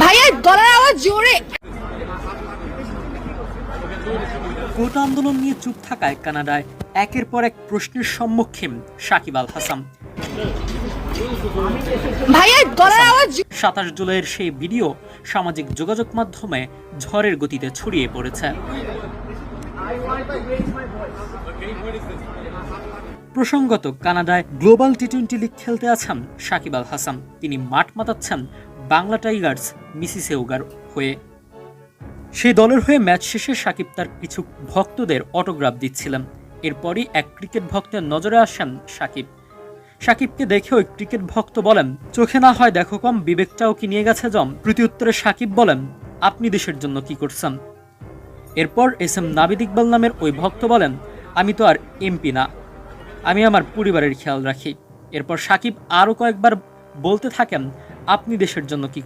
ভাইয়া গলার আওয়াজ জোরে। কোটা আন্দোলন নিয়ে চুপ থাকায় কানাডায় একের পর এক প্রশ্নের সম্মুখীন সাকিব আল হাসান। ভাইয়া গলার আওয়াজ। 27 জুলাইয়ের সেই ভিডিও সামাজিক যোগাযোগ মাধ্যমে ঝড়ের গতিতে ছড়িয়ে পড়েছে। প্রসঙ্গত, কানাডায় গ্লোবাল টি-20 লিগ খেলতে আছেন সাকিব আল হাসান। তিনি মাঠ মাতাচ্ছেন বাংলা টাইগার্স মিসিসিউগার হয়ে। সেই দলের হয়ে ম্যাচ শেষে সাকিব তার কিছু ভক্তদের অটোগ্রাফ দিচ্ছিলেন। এরপরই এক ক্রিকেট ভক্তের নজরে আসেন সাকিব। সাকিবকে দেখে ওই ক্রিকেট ভক্ত বলেন, চোখে না হয় দেখো কম, বিবেকটাও কি নিয়ে গেছে জম? প্রত্যুত্তরে সাকিব বলেন, আপনি দেশের জন্য কি করছেন? এরপর এস এম নাবিদ ইকবাল নামের ওই ভক্ত বলেন, আমি তো আর এমপি না, আমি আমার পরিবারের খেয়াল রাখি। এরপর সাকিব আরও কয়েকবার বলতে থাকেন, আপনি দেশের জন্য কি করছেন?